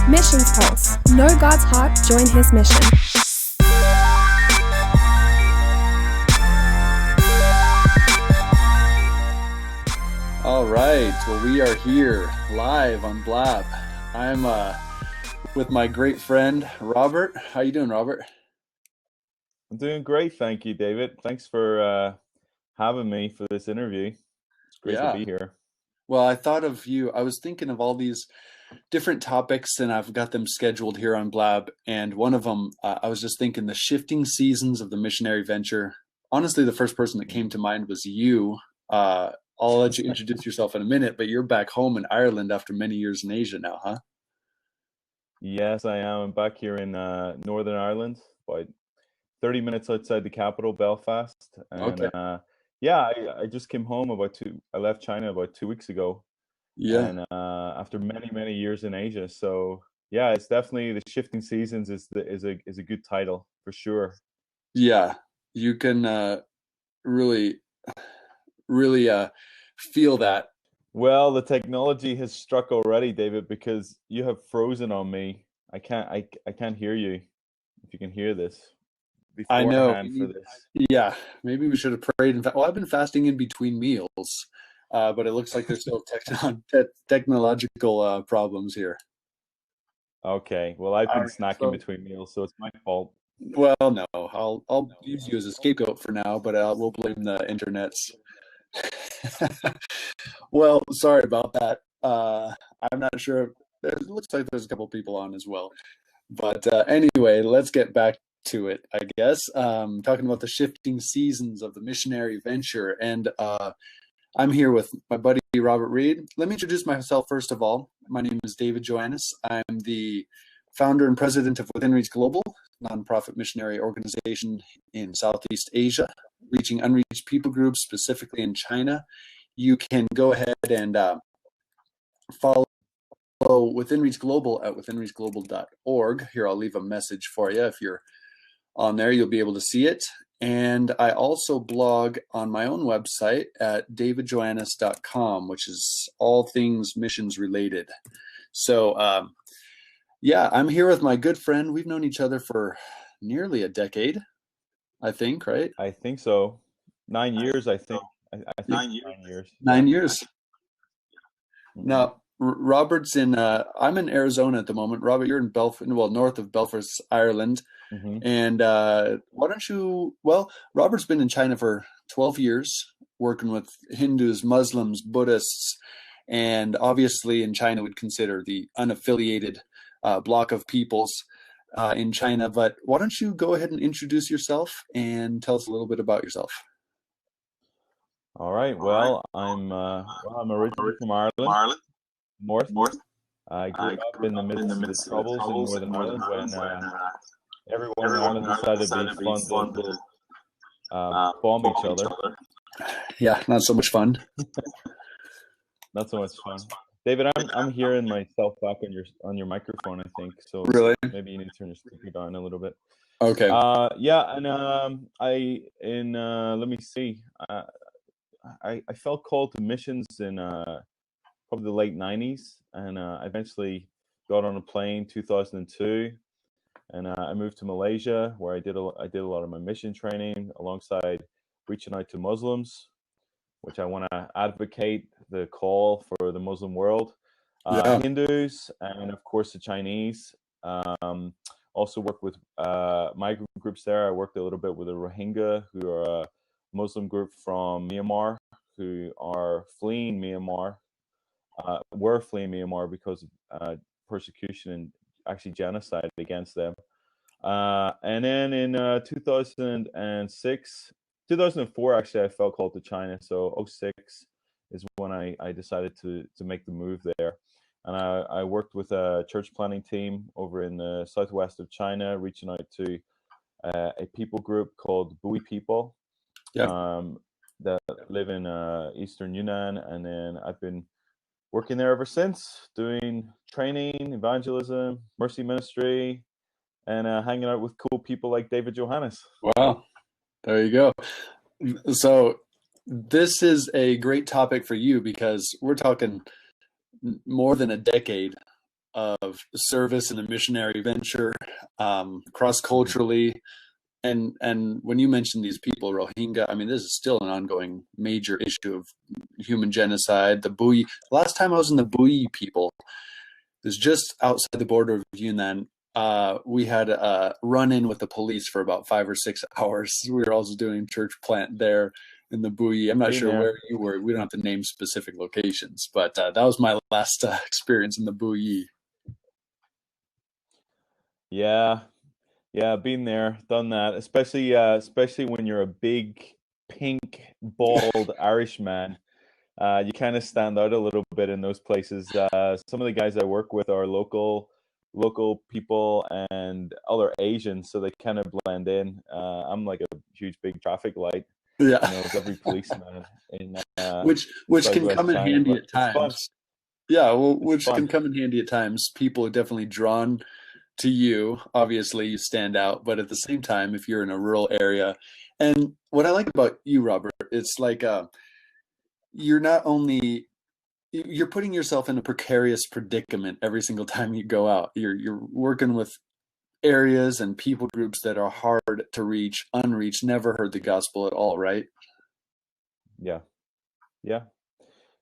Missions Pulse. Know God's heart, join His mission. All right, well, we are here live on Blab. I'm with my great friend, Robert. How you doing, Robert? I'm doing great, thank you, David. Thanks for having me for this interview. It's great to be here. Well, I thought of you. I was thinking of all these different topics, and I've got them scheduled here on Blab. And one of them, I was just thinking the shifting seasons of the Missionary Venture. Honestly, the first person that came to mind was you. I'll let you introduce yourself in a minute, but you're back home in Ireland after many years in Asia now, huh? Yes, I am. I'm back here in Northern Ireland, about 30 minutes outside the capital, Belfast. And Okay. I just came home I left China about 2 weeks ago. Yeah. And after many, many years in Asia. So yeah, it's definitely the shifting seasons is a good title for sure. Yeah. You can really feel that. Well, the technology has struck already, David, because you have frozen on me. I can't hear you. If you can hear this I know. beforehand for this. Yeah, maybe we should have prayed. Well, I've been fasting in between meals, but it looks like there's still technological problems here. Okay. Well, I've been snacking between meals, so it's my fault. Well, no, I'll use you as a scapegoat for now, but we'll blame the internets. Well, sorry about that. I'm not sure. It looks like there's a couple people on as well. But anyway, let's get back to it, I guess. Talking about the shifting seasons of the Missionary Venture. And I'm here with my buddy, Robert Reid. Let me introduce myself first of all. My name is David Joannes. I'm the founder and president of Within Reach Global, nonprofit missionary organization in Southeast Asia, reaching unreached people groups, specifically in China. You can go ahead and follow Within Reach Global at withinreachglobal.org. Here, I'll leave a message for you. If you're on there, you'll be able to see it. And I also blog on my own website at davidjoannes.com, which is all things missions related. So, I'm here with my good friend. We've known each other for nearly a decade, I think, right? I think so. 9 years, I think. I think 9 years. 9 years. Mm-hmm. Now, Robert's I'm in Arizona at the moment. Robert, you're in north of Belfast, Ireland. Mm-hmm. And Robert's been in China for 12 years, working with Hindus, Muslims, Buddhists, and obviously in China we'd consider the unaffiliated block of peoples in China. But why don't you go ahead and introduce yourself and tell us a little bit about yourself? All right. Well, I'm originally from Ireland, North. I grew up in the midst of the troubles in Northern Ireland when everyone in Ireland decided to be fun to bomb each other. Yeah, not so much fun. Not so much fun. David, I'm hearing myself back on your microphone, I think. So really, maybe you need to turn your speaker down a little bit. Okay. Let me see. I felt called to missions in probably the late 90s, and I eventually got on a plane 2002, and I moved to Malaysia, where I did a lot of my mission training alongside reaching out to Muslims, which I want to advocate the call for the Muslim world, Hindus, and of course the Chinese. Also worked with migrant groups there. I worked a little bit with the Rohingya, who are a Muslim group from Myanmar, who are fleeing Myanmar, were fleeing Myanmar because of persecution and actually genocide against them. And then in 2004, actually, I felt called to China. So 2006 is when I decided to make the move there. And I worked with a church planting team over in the southwest of China, reaching out to a people group called Bui people. That live in eastern Yunnan, and then I've been working there ever since, doing training, evangelism, mercy ministry, and hanging out with cool people like David Joannes. Wow, there you go. So this is a great topic for you because we're talking more than a decade of service in the Missionary Venture, cross-culturally. And when you mentioned these people, Rohingya, I mean, this is still an ongoing major issue of human genocide. The Bui, last time I was in the Bui people, it was just outside the border of Yunnan. We had a run-in with the police for about 5 or 6 hours. We were also doing church plant there in the Bui. I'm not sure where you were. We don't have to name specific locations, but that was my last experience in the Bui. Yeah, been there, done that. Especially when you're a big, pink, bald Irishman. You kind of stand out a little bit in those places. Some of the guys I work with are local people and other Asians, so they kind of blend in. I'm like a huge big traffic light. Yeah, As every policeman in which can come in China, handy but at times. Yeah, well, which can come in handy at times. People are definitely drawn to you. Obviously, you stand out, but at the same time, if you're in a rural area, and what I like about you, Robert, it's like you're not only you're putting yourself in a precarious predicament every single time you go out. You're working with areas and people groups that are hard to reach, unreached, never heard the gospel at all, right? Yeah.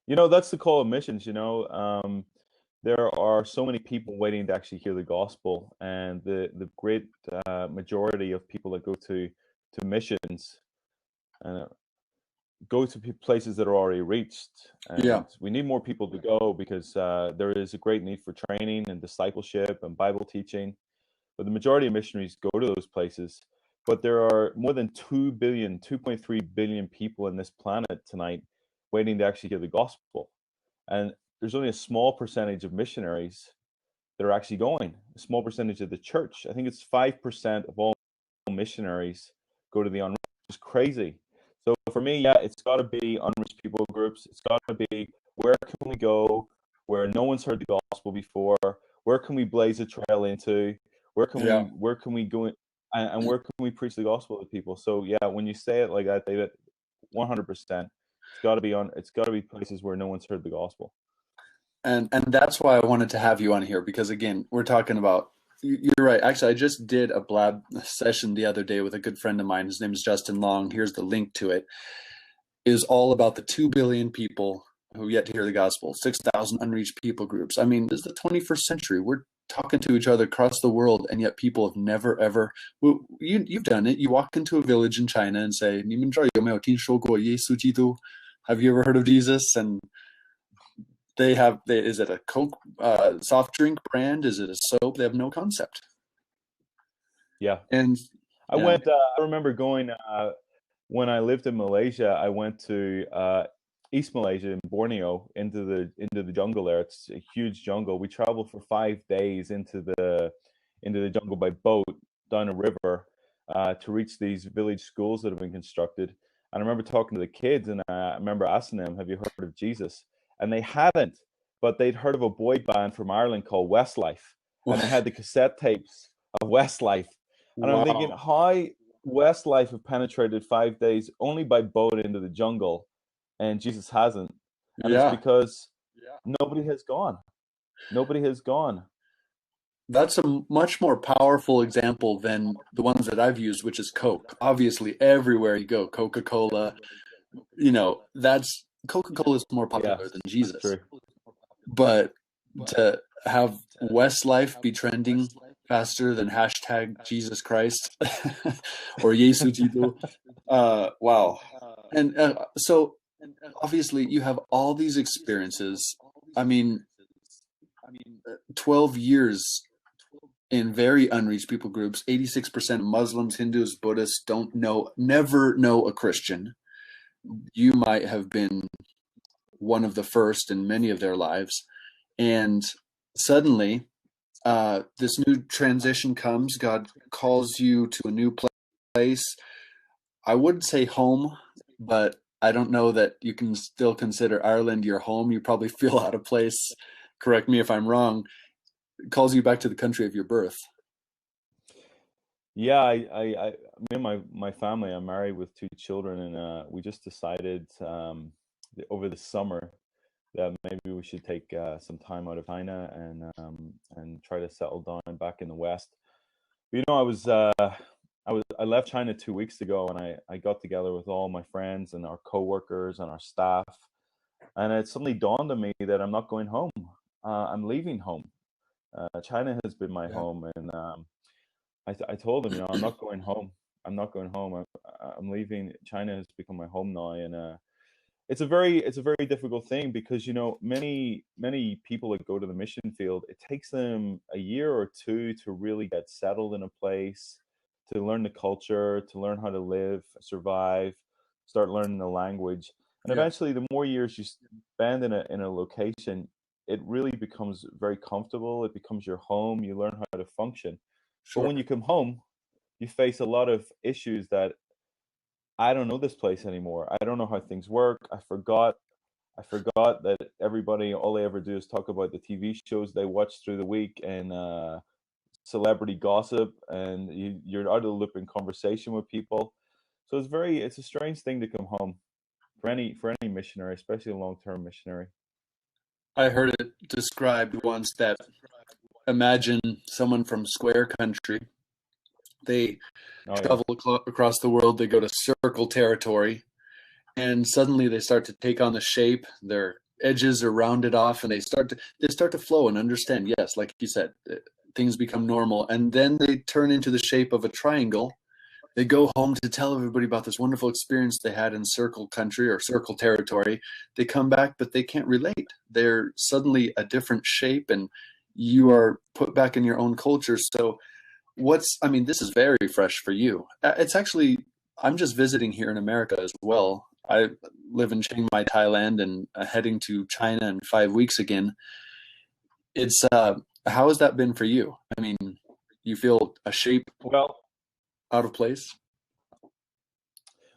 That's the call of missions. There are so many people waiting to actually hear the gospel, and the great majority of people that go to missions go to places that are already reached, and we need more people to go because there is a great need for training and discipleship and Bible teaching. But the majority of missionaries go to those places. But there are more than 2.3 billion people on this planet tonight waiting to actually hear the gospel. And there's only a small percentage of missionaries that are actually going, a small percentage of the church. I think it's 5% of all missionaries go to the unreached. It's crazy. So for me, it's got to be unreached people groups. It's got to be, where can we go where no one's heard the gospel before? Where can we blaze a trail into? Where can we go in, and where can we preach the gospel to people? So when you say it like that, David, 100%, it's got to be places where no one's heard the gospel. And that's why I wanted to have you on here, because again, we're talking about, you're right. Actually, I just did a Blab session the other day with a good friend of mine. His name is Justin Long. Here's the link to it. It is all about the 2 billion people who yet to hear the gospel, 6,000 unreached people groups. I mean, this is the 21st century. We're talking to each other across the world, and yet people have never, ever, you've done it. You walk into a village in China and say, 你们这儿有没有听说过耶稣基督? Have you ever heard of Jesus? And is it a Coke soft drink brand? Is it a soap? They have no concept. Yeah. And I remember going, when I lived in Malaysia, I went to East Malaysia in Borneo, into the jungle there. It's a huge jungle. We traveled for 5 days into the jungle by boat down a river to reach these village schools that have been constructed. And I remember talking to the kids, and I remember asking them, "Have you heard of Jesus?" And they hadn't, but they'd heard of a boy band from Ireland called Westlife, and they had the cassette tapes of Westlife. And I'm thinking, how Westlife have penetrated 5 days only by boat into the jungle, and Jesus hasn't. And it's because nobody has gone. Nobody has gone. That's a much more powerful example than the ones that I've used, which is Coke. Obviously, everywhere you go, Coca-Cola, that's Coca-Cola is more popular than Jesus. True. But to have Westlife be trending faster than hashtag Jesus Christ or Yesu Jitu, wow. And so obviously you have all these experiences. I mean, 12 years in very unreached people groups. 86% Muslims, Hindus, Buddhists never know a Christian. You might have been one of the first in many of their lives. And suddenly, this new transition comes. God calls you to a new place. I would say home, but I don't know that you can still consider Ireland your home. You probably feel out of place. Correct me if I'm wrong. It calls you back to the country of your birth. Yeah, me and my family, I'm married with 2 children, and we just decided over the summer that maybe we should take some time out of China and try to settle down back in the West. But, I left China 2 weeks ago, and I got together with all my friends and our coworkers and our staff, and it suddenly dawned on me that I'm not going home. I'm leaving home. China has been my home, and I told them, I'm not going home. I'm not going home. I'm leaving. China has become my home now, and it's a very difficult thing because many people that go to the mission field, it takes them a year or two to really get settled in a place, to learn the culture, to learn how to live, survive, start learning the language, and eventually, the more years you spend in a location, it really becomes very comfortable. It becomes your home. You learn how to function. Sure. But when you come home, you face a lot of issues that I don't know this place anymore. I don't know how things work. I forgot that everybody, all they ever do is talk about the TV shows they watch through the week and celebrity gossip, and you're out of the loop in conversation with people. So it's a strange thing to come home for any missionary, especially a long-term missionary. I heard it described once that imagine someone from square country. They travel across the world. They go to circle territory, and suddenly they start to take on the shape. Their edges are rounded off, and they start to flow and understand. Yes, like you said, things become normal, and then they turn into the shape of a triangle. They go home to tell everybody about this wonderful experience they had in circle country or circle territory. They come back, but they can't relate. They're suddenly a different shape, and you are put back in your own culture. So this is very fresh for you. It's actually, I'm just visiting here in America as well. I live in Chiang Mai, Thailand, and heading to China in 5 weeks again. It's, how has that been for you? I mean, you feel a shape out of place?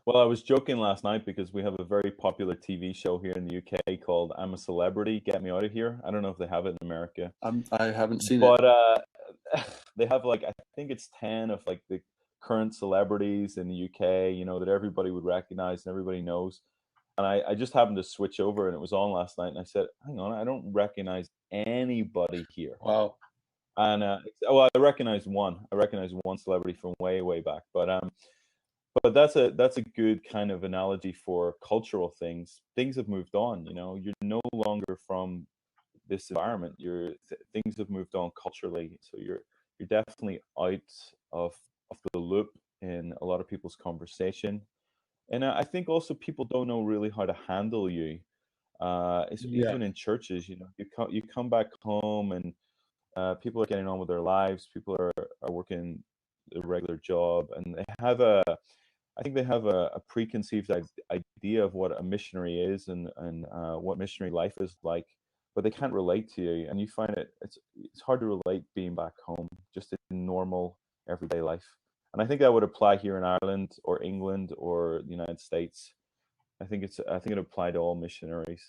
Well, I was joking last night because we have a very popular TV show here in the UK called I'm a Celebrity, Get Me Out of Here. I don't know if they have it in America. I haven't seen it. But they have I think it's 10 of the current celebrities in the UK, that everybody would recognize and everybody knows. And I just happened to switch over and it was on last night and I said, hang on, I don't recognize anybody here. Wow. And I recognize one. I recognize one celebrity from way back. But that's a good kind of analogy for cultural things. Things have moved on. You're no longer from this environment. Things have moved on culturally. So you're definitely out of the loop in a lot of people's conversation. And I think also people don't know really how to handle you. Even in churches, you come back home and people are getting on with their lives. People are working a regular job, and I think they have a preconceived idea of what a missionary is and what missionary life is like, but they can't relate to you, and you find it's hard to relate being back home, just in normal everyday life. And I think that would apply here in Ireland or England or the United States. I think it applied to all missionaries.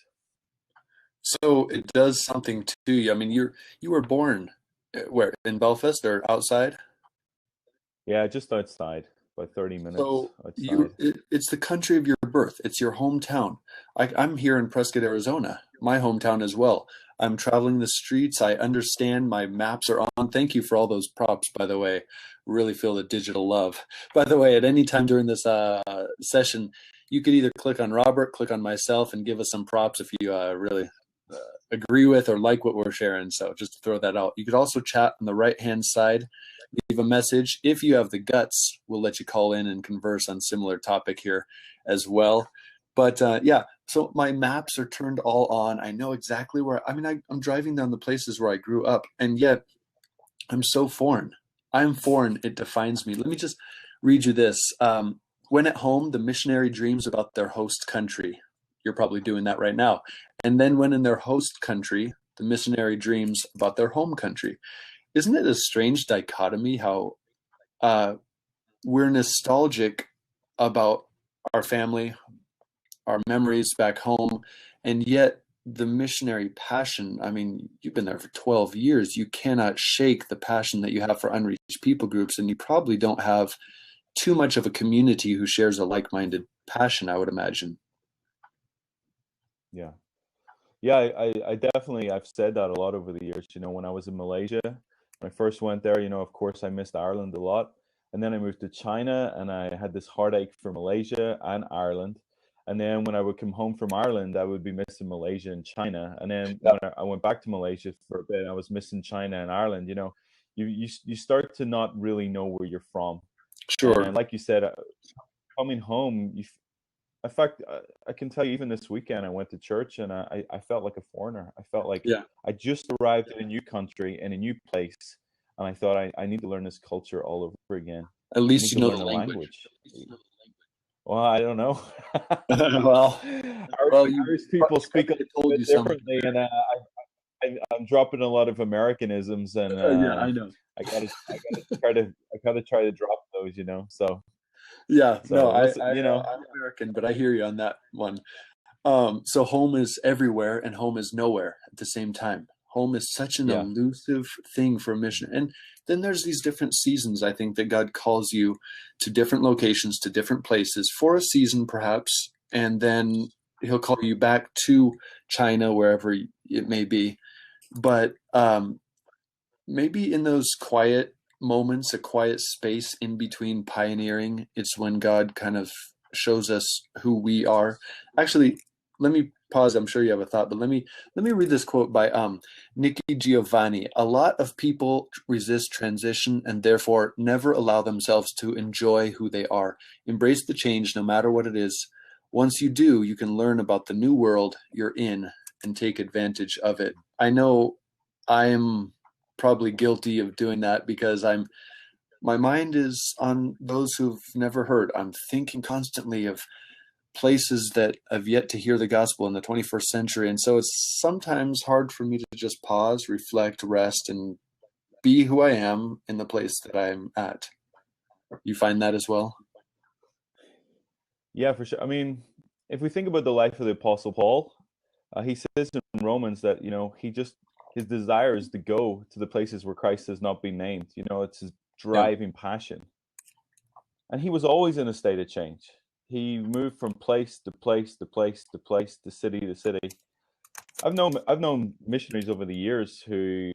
So it does something to you. I mean, you were born where, in Belfast or outside? Yeah, just outside, about 30 minutes so outside. It's the country of your birth. It's your hometown. I'm here in Prescott, Arizona, my hometown as well. I'm traveling the streets. I understand. My maps are on. Thank you for all those props, by the way. Really feel the digital love. By the way, at any time during this session, you could either click on Robert, click on myself, and give us some props if you really agree with or like what we're sharing. So just to throw that out. You could also chat on the right-hand side, leave a message. If you have the guts, we'll let you call in and converse on similar topic here as well. But so my maps are turned all on. I know exactly where, I'm driving down the places where I grew up, and yet I'm so foreign. I'm foreign. It defines me. Let me just read you this. When at home, the missionary dreams about their host country. You're probably doing that right now. And then when in their host country, the missionary dreams about their home country. Isn't it a strange dichotomy how we're nostalgic about our family, our memories back home, and yet the missionary passion, you've been there for 12 years. You cannot shake the passion that you have for unreached people groups, and you probably don't have too much of a community who shares a like-minded passion, I would imagine. Yeah. Yeah, I definitely, I've said that a lot over the years. When I was in Malaysia, when I first went there, of course I missed Ireland a lot. And then I moved to China and I had this heartache for Malaysia and Ireland. And then when I would come home from Ireland, I would be missing Malaysia and China. And then Yeah, when I went back to Malaysia for a bit, I was missing China and Ireland. You start to not really know where you're from. sure. And like you said, coming home, in fact, I can tell you, even this weekend, I went to church and I felt like a foreigner. I felt like Yeah, I just arrived in a new country, in a new place, and I thought I need to learn this culture all over again. at I least need you to know learn the a language. language. Well, I don't know. Well, you Irish people speak a probably little told bit you something differently, there. and I'm dropping a lot of Americanisms, and Yeah, I know. I gotta try to drop those. Yeah, no, So what's I'm American, but I hear you on that one. So home is everywhere and home is nowhere at the same time. Home is such an yeah. elusive thing for a mission. And then there's these different seasons, I think, that God calls you to different locations, to different places for a season, perhaps, and then he'll call you back to China, wherever it may be. But maybe in those quiet moments, a quiet space in between pioneering, it's when God kind of shows us who we are. Actually, let me pause. I'm sure you have a thought, but let me read this quote by Nikki Giovanni. A lot of people resist transition and therefore never allow themselves to enjoy who they are. Embrace the change, no matter what it is. Once you do, you can learn about the new world you're in and take advantage of it. I know I'm probably guilty of doing that because my mind is on those who've never heard. I'm thinking constantly of places that have yet to hear the gospel in the 21st century. And so it's sometimes hard for me to just pause, reflect, rest, and be who I am in the place that I'm at. You find that as well? Yeah, for sure. I mean, if we think about the life of the Apostle Paul, he says in Romans that his desire is to go to the places where Christ has not been named. It's his Yeah. driving passion, and he was always in a state of change. He moved from place to place to place to place to city to city. I've known missionaries over the years who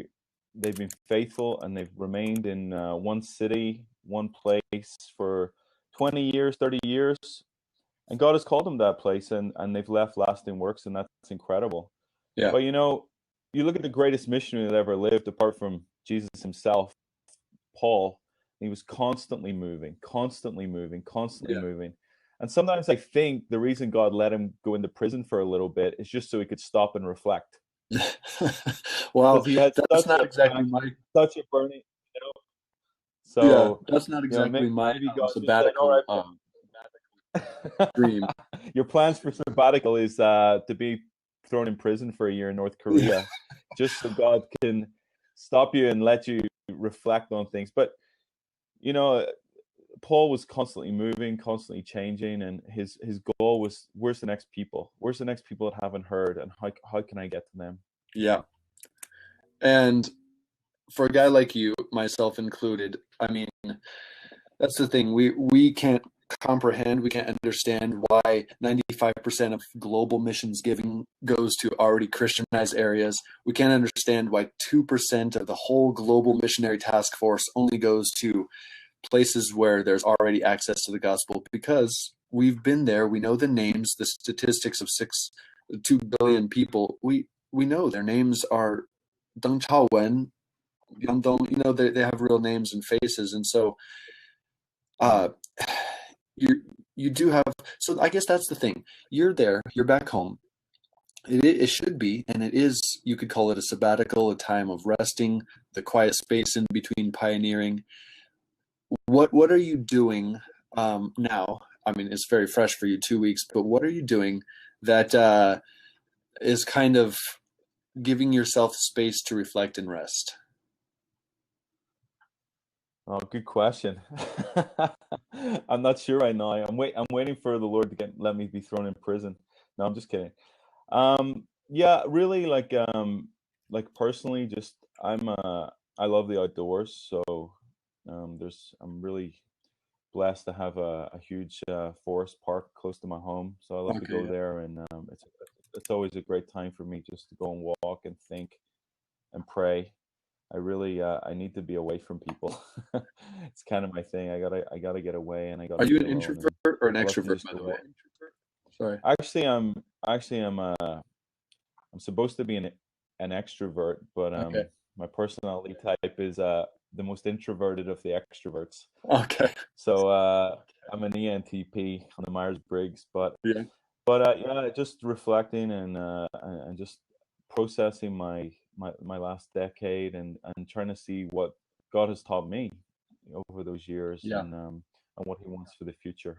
they've been faithful and they've remained in one city, one place for 20 years, 30 years, and God has called them to that place, and they've left lasting works, and that's incredible. Yeah. But you look at the greatest missionary that ever lived, apart from Jesus himself, Paul. He was constantly moving, constantly moving, constantly Yeah. moving. And sometimes I think the reason God let him go into prison for a little bit is just so he could stop and reflect, Well, because he had that's such not a exactly passion, my such a burning. You know? yeah, So that's not exactly my maybe God just said, "All sabbatical right, dream. your plans for sabbatical is to be thrown in prison for a year in North Korea, just so God can stop you and let you reflect on things." But you know, Paul was constantly moving, constantly changing, and his goal was, where's the next people? Where's the next people that haven't heard, and how can I get to them? Yeah. And for a guy like you, myself included, I mean, that's the thing. We can't comprehend, we can't understand why 95% of global missions giving goes to already Christianized areas. We can't understand why 2% of the whole global missionary task force only goes to places where there's already access to the gospel, because we've been there. We know the names, the statistics of 2 billion people. We know their names are Deng Chaowen, Dong, they have real names and faces. And so uh you you do have, so I guess that's the thing. You're there, you're back home. It should be, and it is, you could call it a sabbatical, a time of resting, the quiet space in between pioneering. What are you doing now? I mean, it's very fresh for you, 2 weeks, but what are you doing that is kind of giving yourself space to reflect and rest? Oh, good question. I'm not sure right now. I'm waiting for the Lord to let me be thrown in prison. No, I'm just kidding. Yeah, really, like personally, just I love the outdoors, so I'm really blessed to have a huge forest park close to my home, so I love to Okay, go yeah. there, and it's always a great time for me just to go and walk and think and pray. I really I need to be away from people. It's kind of my thing. I gotta get away, and I Are gotta you be an alone. introvert And or an I love to extrovert, just by go the away. way? Sorry. I'm supposed to be an extrovert, but Okay. my personality type is the most introverted of the extroverts. Okay. So I'm an ENTP on the Myers-Briggs, but Yeah. yeah, just reflecting and just processing my last decade and trying to see what God has taught me over those years Yeah. and what He wants for the future.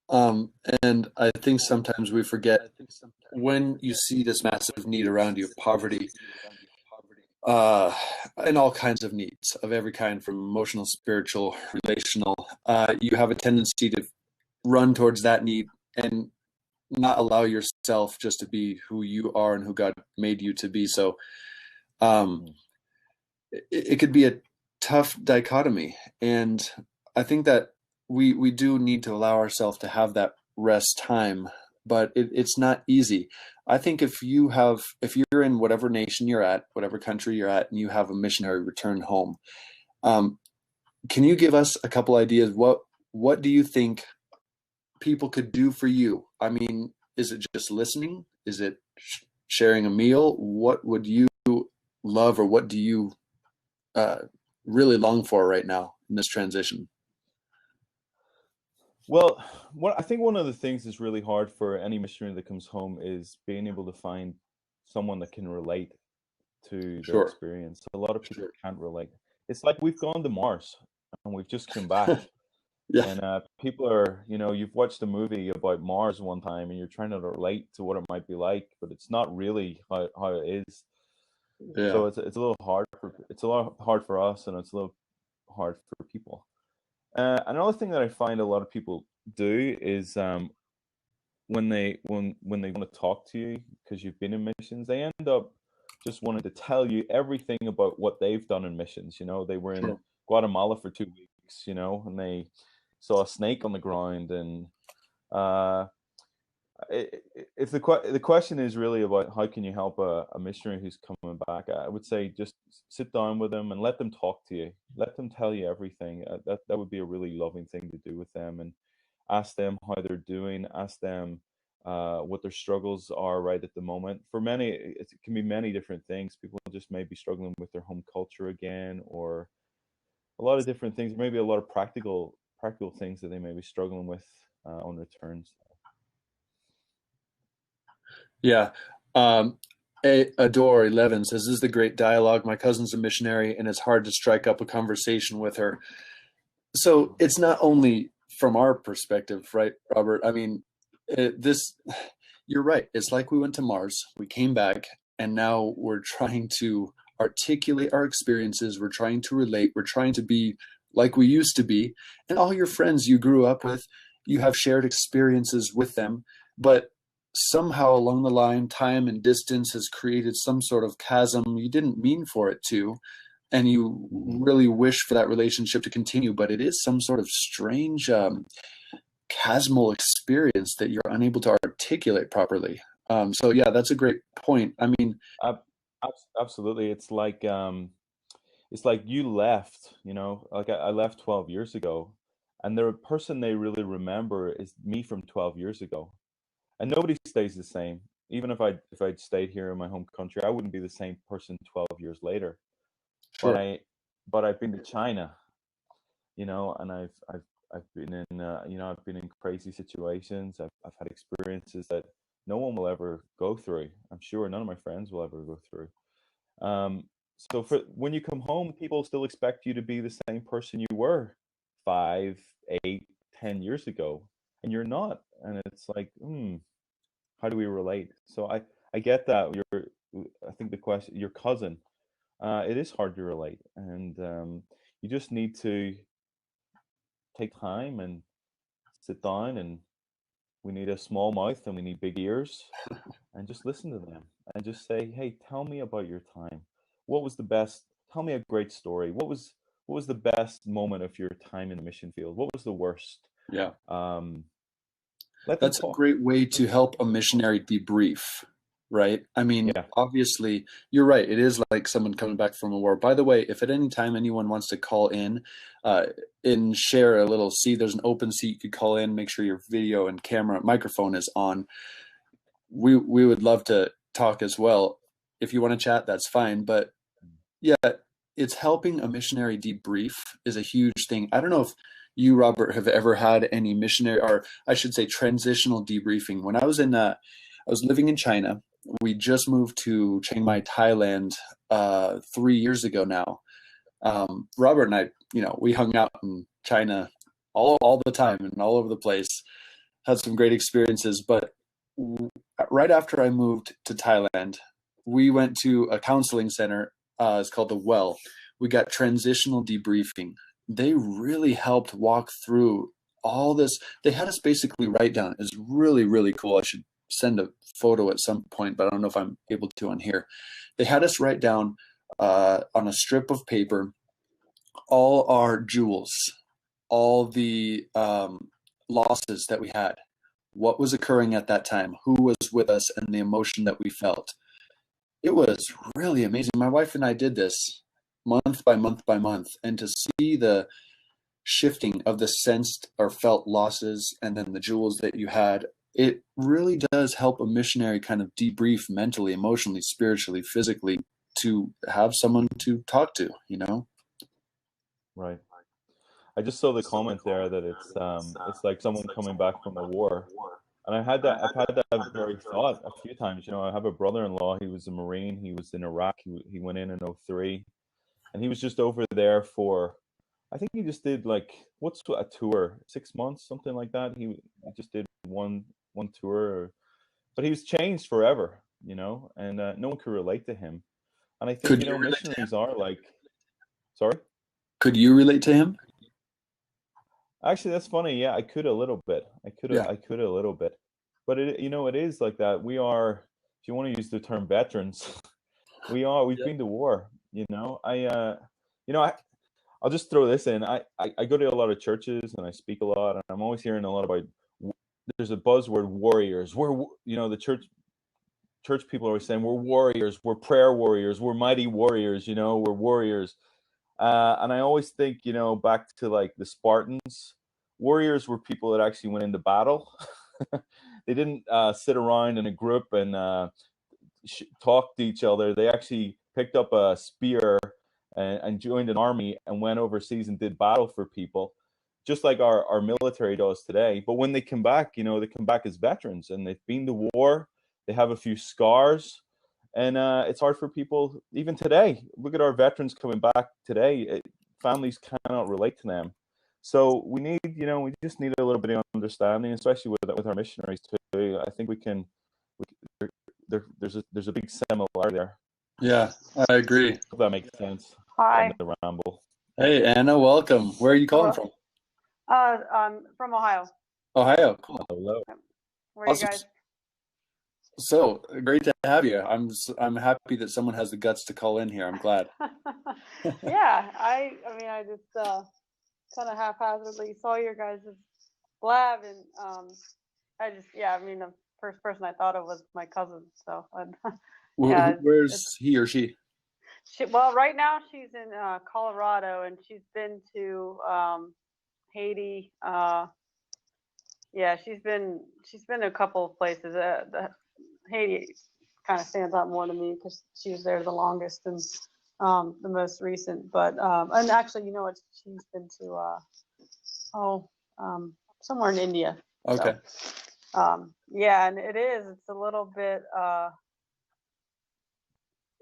Um, and I think sometimes we forget when you see this massive need around you, poverty, uh, and all kinds of needs of every kind, from emotional, spiritual, relational, you have a tendency to run towards that need and not allow yourself just to be who you are and who God made you to be. So um, Mm. it could be a tough dichotomy. And I think that we do need to allow ourselves to have that rest time, but it's not easy. I think if you're in whatever nation you're at, whatever country you're at, and you have a missionary return home, um, can you give us a couple ideas? What do you think people could do for you? I mean, is it just listening? Is it sharing a meal? What would you love, or what do you uh, really long for right now in this transition? Well, what I think one of the things that's really hard for any missionary that comes home is being able to find someone that can relate to their Sure, experience. A lot of people sure. can't relate. It's like we've gone to Mars and we've just come back. Yeah, And people are, you've watched a movie about Mars one time and you're trying to relate to what it might be like, but it's not really how it is. yeah, So it's a little hard it's a lot hard for us, and it's a little hard for people. Another thing that I find a lot of people do is when they want to talk to you because you've been in missions, they end up just wanting to tell you everything about what they've done in missions. They were in sure. Guatemala for 2 weeks, and they saw a snake on the ground, and uh, if the question is really about how can you help a missionary who's coming back, I would say just sit down with them and let them talk to you, let them tell you everything. That would be a really loving thing to do with them, and ask them how they're doing, ask them what their struggles are right at the moment. For many, it can be many different things. People just may be struggling with their home culture again, or a lot of different things, maybe a lot of practical things that they may be struggling with on returns. Yeah. Um, Adore 11 says, "This is the great dialogue. My cousin's a missionary, and it's hard to strike up a conversation with her." So it's not only from our perspective, right, Robert? I mean, this, you're right. It's like we went to Mars, we came back, and now we're trying to articulate our experiences. We're trying to relate. We're trying to be like we used to be. And all your friends you grew up with, you have shared experiences with them. But somehow along the line, time and distance has created some sort of chasm you didn't mean for it to, and you Mhm. really wish for that relationship to continue, but it is some sort of strange chasmal experience that you're unable to articulate properly. So yeah, that's a great point. I mean, Ab- Absolutely. It's like you left, like I left 12 years ago, and the person they really remember is me from 12 years ago. And nobody stays the same. Even if I'd stayed here in my home country, I wouldn't be the same person 12 years later. But sure. I've been to China, and I've been in I've been in crazy situations. I've had experiences that no one will ever go through. I'm sure none of my friends will ever go through. Um, so for when you come home, people still expect you to be the same person you were 5, 8, 10 years ago, and you're not. And it's like, how do we relate? So I get that. I think the question, your cousin, it is hard to relate, and you just need to take time and sit down, and we need a small mouth and we need big ears, and just listen to them and just say, hey, tell me about your time. What was the best? Tell me a great story. What was the best moment of your time in the mission field? What was the worst? Yeah. Um, Let them That's a talk. great way to help a missionary debrief, right? I mean, Yeah. obviously, you're right. It is like someone coming back from a war. By the way, if at any time anyone wants to call in and share a little seat, there's an open seat. You could call in, make sure your video and camera microphone is on. We would love to talk as well. If you want to chat, that's fine. But yeah, it's helping a missionary debrief is a huge thing. I don't know if you, Robert, have ever had any missionary, or I should say transitional debriefing. When I was I was living in China. We just moved to Chiang Mai, Thailand, 3 years ago now. Robert and I, we hung out in China all the time and all over the place. Had some great experiences, but right after I moved to Thailand, we went to a counseling center. It's called The Well. We got transitional debriefing. They really helped walk through all this. They had us basically write down. It's really, really cool. I should send a photo at some point, but I don't know if I'm able to on here. They had us write down on a strip of paper all our jewels, all the losses that we had, what was occurring at that time, who was with us, and the emotion that we felt. It was really amazing. My wife and I did this month by month by month, and to see the shifting of the sensed or felt losses and then the jewels that you had, it really does help a missionary kind of debrief mentally, emotionally, spiritually, physically, to have someone to talk to, Right. I just saw the comment there that it's like someone coming back from a war. And I've had that very thought a few times. I have a brother-in-law. He was a Marine. He was in Iraq. He went in 03, and he was just over there for, I think he just did like, what's a tour, 6 months, something like that. He just did one tour, but he was changed forever, and no one could relate to him. And I think, Could you relate to him? missionaries are like, sorry. Could you relate to him? Actually, that's funny. Yeah, I could a little bit. Yeah. I could a little bit, but it is like that. We are, if you want to use the term veterans, we've Yeah. been to war. I'll just throw this in. I go to a lot of churches and I speak a lot, and I'm always hearing a lot about. There's a buzzword, warriors. The church people are always saying we're warriors, we're prayer warriors, we're mighty warriors. We're warriors. And I always think, back to like the Spartans. Warriors were people that actually went into battle. They didn't sit around in a group and talk to each other. They actually picked up a spear and joined an army and went overseas and did battle for people, just like our military does today. But when they come back, they come back as veterans and they've been to war. They have a few scars. And it's hard for people, even today. Look at our veterans coming back today. Families cannot relate to them. So we just need a little bit of understanding, especially with our missionaries too. I think we can. There's a big similarity there. Yeah, I agree. Hope that makes sense. Hi. The ramble. Hey, Anna, welcome. Where are you calling from? I'm from Ohio. Ohio. Cool. Hello. Where are you Awesome. guys? So great to have you. I'm happy that someone has the guts to call in here. I'm glad. Yeah, I mean, I just kind of haphazardly saw your guys' blab, and the first person I thought of was my cousin. So, yeah, Where's he or she? Well, right now she's in Colorado, and she's been to Haiti. Yeah, she's been a couple of places. Haiti kind of stands out more to me because she was there the longest and the most recent. But and actually, you know what? She's been to somewhere in India. Okay. So, yeah, and it's a little bit.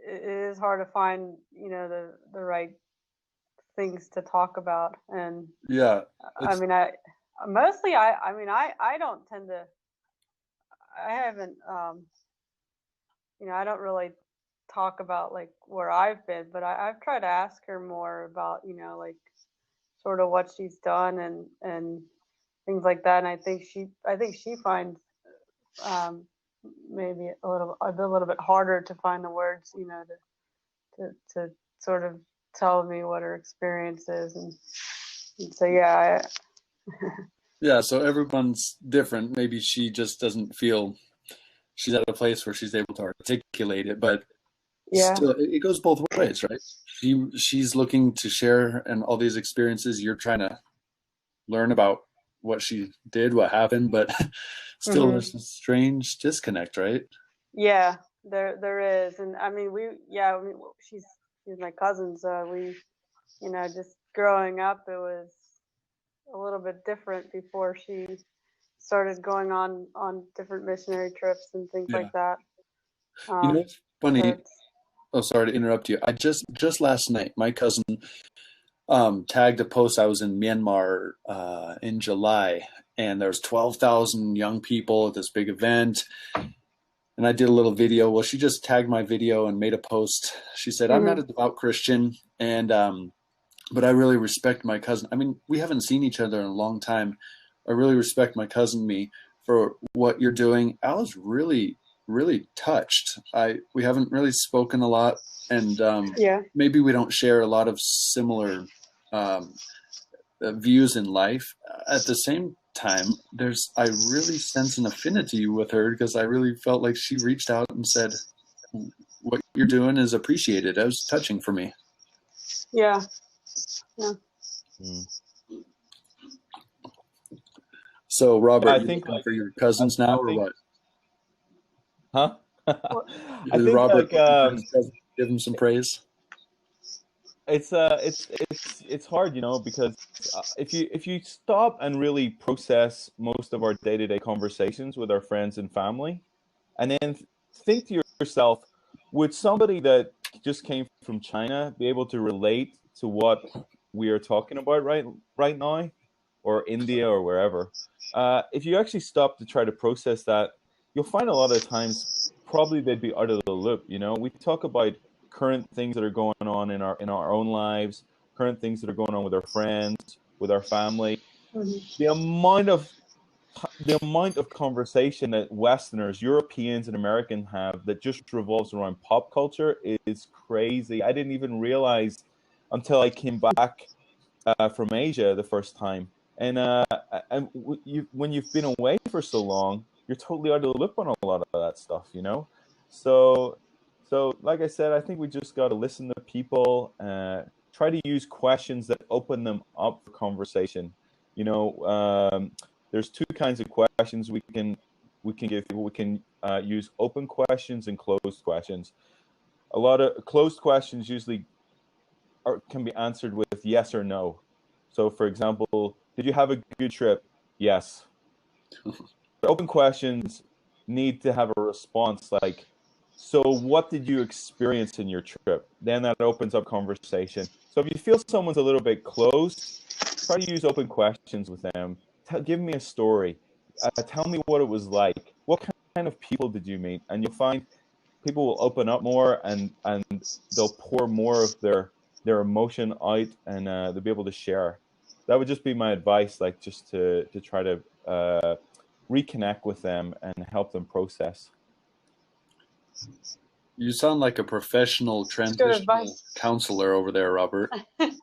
It is hard to find, the right things to talk about, and Yeah. I mean, I don't tend to. I haven't. I don't really talk about like where I've been, but I've tried to ask her more about, like sort of what she's done and things like that. And I think she finds maybe a little bit harder to find the words, to sort of tell me what her experience is. And so, yeah. Yeah, so everyone's different. Maybe she just doesn't feel she's at a place where she's able to articulate it, but Yeah. still, it goes both ways, right? She's looking to share and all these experiences. You're trying to learn about what she did, what happened, but still Mhm. there's a strange disconnect, right? Yeah, there is, and I mean she's my cousin, so just growing up, it was a little bit different before she started going on different missionary trips and things Yeah. like that. You know, it's funny. So Oh, sorry to interrupt you. I just last night, my cousin tagged a post. I was in Myanmar in July, and there was 12,000 young people at this big event. And I did a little video. Well, she just tagged my video and made a post. She said, "I'm not a devout Christian, and but I really respect my cousin. I mean, we haven't seen each other in a long time. I really respect my cousin me for what you're doing." I was really, really touched. We haven't really spoken a lot, and yeah, maybe we don't share a lot of similar views in life. At the same time, I really sense an affinity with her because I really felt like she reached out and said, "What you're doing is appreciated." It was touching for me. yeah. Mm. So, Robert, Yeah, I you're think looking for your cousins now, or what? huh? I Is think Robert like looking for his cousins to give him some praise? it's hard, because if you stop and really process most of our day-to-day conversations with our friends and family, and then think to yourself, would somebody that just came from China be able to relate to what we are talking about right now, or India or wherever? If you actually stop to try to process that, you'll find a lot of times probably they'd be out of the loop. We talk about current things that are going on in our own lives, current things that are going on with our friends, with our family. The amount of conversation that Westerners, Europeans, and Americans have that just revolves around pop culture is crazy. I didn't even realize until I came back from Asia the first time. And when you've been away for so long, you're totally out of the loop on a lot of that stuff. So like I said, I think we just got to listen to people, try to use questions that open them up for conversation. There's two kinds of questions we can give people. We can use open questions and closed questions. A lot of closed questions usually can be answered with yes or no. So, for example, did you have a good trip? Yes. Open questions need to have a response like, so what did you experience in your trip? Then that opens up conversation. So if you feel someone's a little bit closed, try to use open questions with them. Give me a story. Tell me what it was like. What kind of people did you meet? And you'll find people will open up more, and they'll pour more of their emotion out, and they'll be able to share. That would just be my advice, like just to try to reconnect with them and help them process. You sound like a professional Good transitional advice. counselor over there, Robert. Have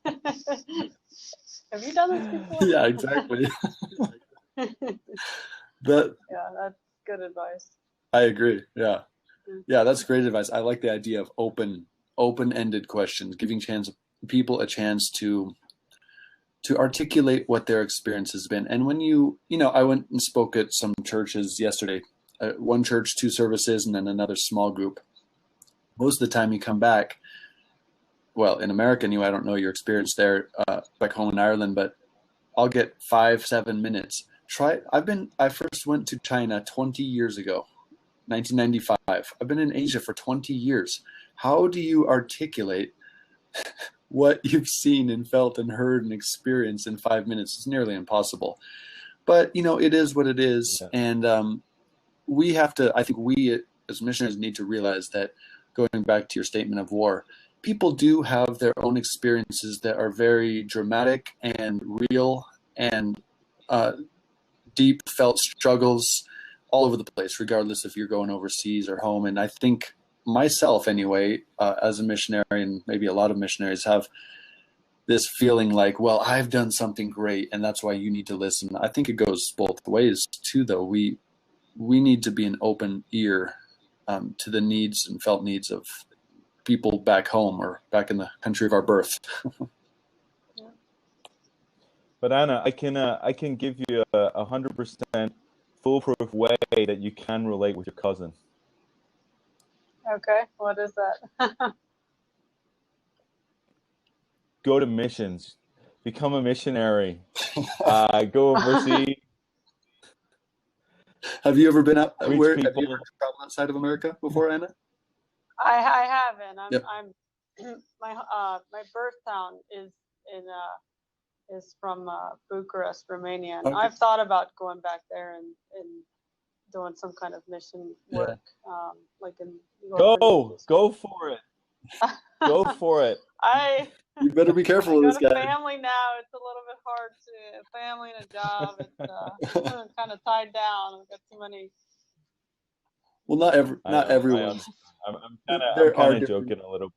you done this before? Yeah, exactly. Yeah, That that's good advice. I agree. Yeah. Yeah, that's great advice. I like the idea of open-ended questions, giving people a chance to articulate what their experience has been. And when I went and spoke at some churches yesterday, one church, 2 services, and then another small group. Most of the time you come back, well, in America, I don't know your experience there, back home in Ireland, but I'll get 5-7 minutes. I first went to China 20 years ago, 1995. I've been in Asia for 20 years. How do you articulate what you've seen and felt and heard and experienced in 5 minutes? It's nearly impossible. But, it is what it is. Yeah. And I think we as missionaries need to realize that, going back to your statement of war, people do have their own experiences that are very dramatic and real, and deep felt struggles all over the place, regardless if you're going overseas or home. And I think myself, anyway, as a missionary, and maybe a lot of missionaries have this feeling like, well, I've done something great and that's why you need to listen. I think it goes both ways too, though. We need to be an open ear to the needs and felt needs of people back home or back in the country of our birth. But Anna, I can give you 100% foolproof way that you can relate with your cousin. Okay, what is that? Go to missions, become a missionary, go overseas. Have you ever been up? Reach Where have people. you ever traveled outside of America before, Anna? I haven't. Yep. My birth town is from Bucharest, Romania, and Okay. I've thought about going back there and doing some kind of mission work, like in Go for it. Go for it. You better be careful with this I got guy. a family now. It's a little bit hard to family and a job. It's kind of tied down. I've got too many. Well, not everyone. I'm There are kind of joking a little.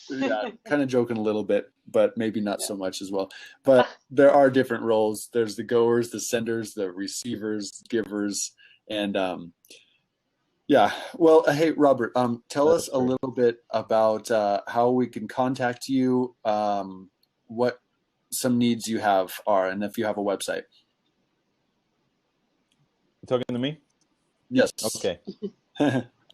Yeah, kind of joking a little bit, but maybe not so much as well. But there are different roles. There's the goers, the senders, the receivers, givers, and yeah. Well, hey, Robert, tell us a little bit about how we can contact you, what some needs you have are, and if you have a website. You talking to me? Yes. Okay.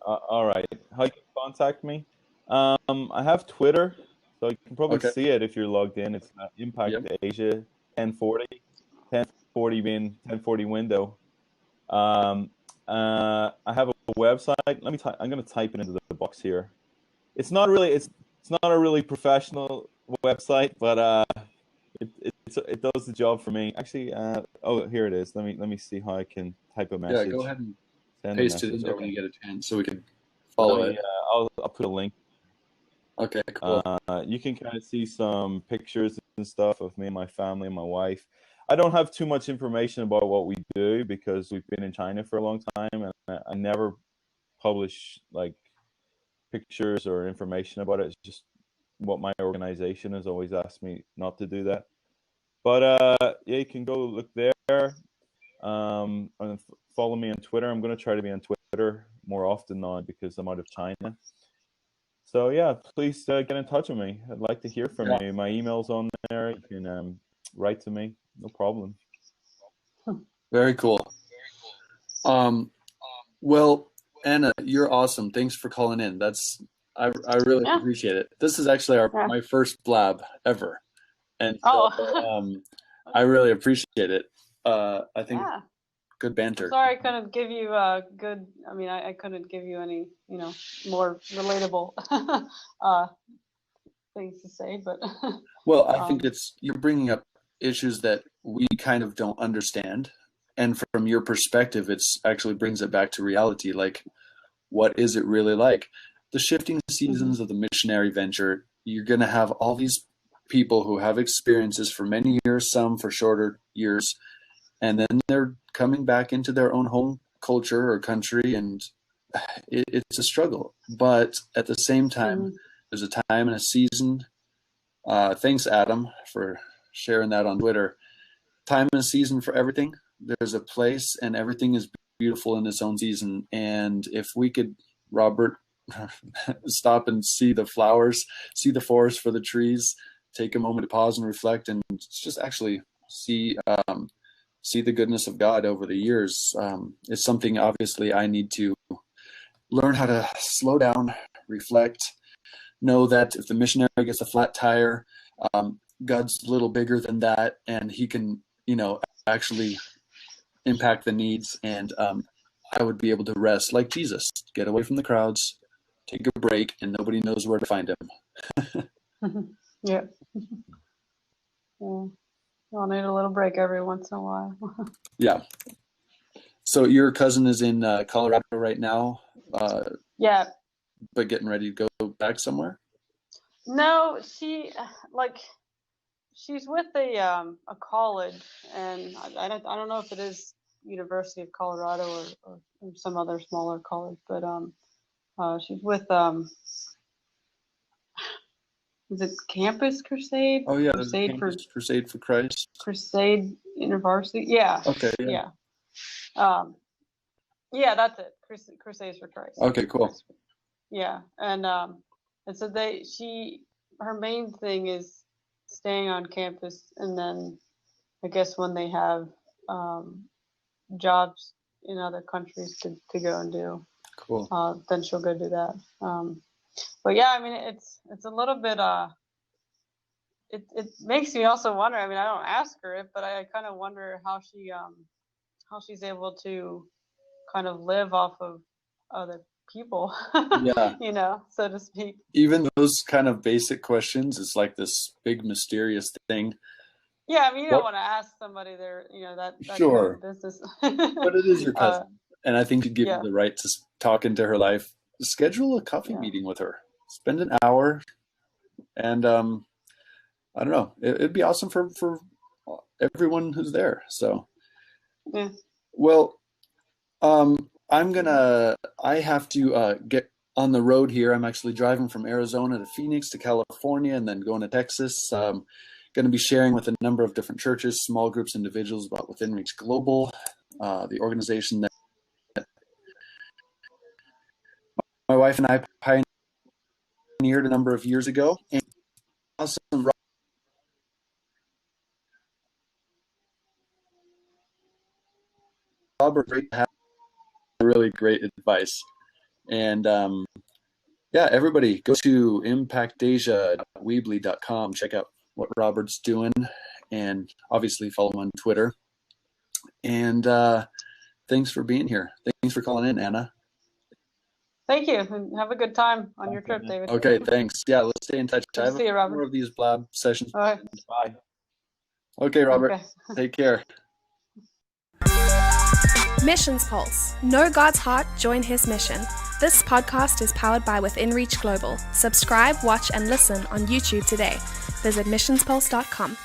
All right. How you can contact me? I have Twitter, so you can probably see it if you're logged in. It's Impact Asia 1040 being 1040 window. I have a website. I'm going to type it into the box here. It's not a really professional website, but it does the job for me. Actually, here it is. Let me see how I can type a message. Yeah, go ahead and Send paste it in there when you get a chance, so we can follow it. I'll put a link. Okay, cool. You can kind of see some pictures and stuff of me and my family and my wife. I don't have too much information about what we do because we've been in China for a long time, and I never publish like pictures or information about it. It's just what my organization has always asked me not to do that. But yeah, you can go look there. And follow me on Twitter. I'm going to try to be on Twitter more often now because I'm out of China. So yeah, please get in touch with me. I'd like to hear from you. My email's on there. You can write to me. No problem. Very cool. Well, Anna, you're awesome. Thanks for calling in. I really appreciate it. This is actually my first blab ever, and so, I really appreciate it. I think good banter. Sorry, I couldn't give you I couldn't give you any more relatable things to say, but well, I think you're bringing up issues that we kind of don't understand, and from your perspective, it's actually brings it back to reality. Like, what is it really like? The shifting seasons of the missionary venture. You're going to have all these people who have experiences for many years, some for shorter years, and then they're coming back into their own home culture or country, and it's a struggle. But at the same time, there's a time and a season. Thanks, Adam, for sharing that on Twitter. Time and a season for everything. There's a place, and everything is beautiful in its own season. And if we could, Robert, stop and see the flowers, see the forest for the trees, take a moment to pause and reflect, and just actually see the goodness of God over the years. It's something obviously I need to learn how to slow down, reflect, know that if the missionary gets a flat tire, God's a little bigger than that, and he can, actually impact the needs. And I would be able to rest like Jesus, get away from the crowds, take a break, and nobody knows where to find him. Yeah. I'll need a little break every once in a while. Yeah. So your cousin is in Colorado right now? Yeah. But getting ready to go back somewhere? No, she's with a college, and I don't know if it is University of Colorado or some other smaller college, but she's with is it Campus Crusade? Oh yeah, there's a Crusade for Crusade for Christ. Crusade University. Yeah. Okay. Yeah. Yeah, that's it. Crusades for Christ. Okay. Cool. Yeah, and so her main thing is staying on campus, and then I guess when they have jobs in other countries to go and do, cool. Then she'll go do that. But yeah, I mean, it's a little bit it makes me also wonder. I mean, I don't ask her it, but I kind of wonder how she's able to kind of live off of other people, Yeah, you know, so to speak. even those kind of basic questions, it's like this big mysterious thing. Yeah, I mean, you don't want to ask somebody that Sure. kind of business. But it is your cousin, and I think to give you the right to talk into her life, schedule a coffee meeting with her. Spend an hour, and I don't know, it'd be awesome for everyone who's there. So, yeah. Well, I have to get on the road here. I'm actually driving from Arizona to Phoenix to California and then going to Texas. Going to be sharing with a number of different churches, small groups, individuals about Within Reach Global, the organization that my wife and I pioneered a number of years ago. And awesome Robert Reid had really great advice. And everybody go to impactasia.weebly.com. Check out what Robert's doing, and obviously follow him on Twitter. And thanks for being here. Thanks for calling in, Anna. Thank you, and have a good time on your trip, David. Okay, thanks. Yeah, let's stay in touch. Good to see you, Robert. More of these Blab sessions. All right. Bye. Okay, Robert. Okay. Take care. Missions Pulse. Know God's heart, join His mission. This podcast is powered by Within Reach Global. Subscribe, watch, and listen on YouTube today. Visit missionspulse.com.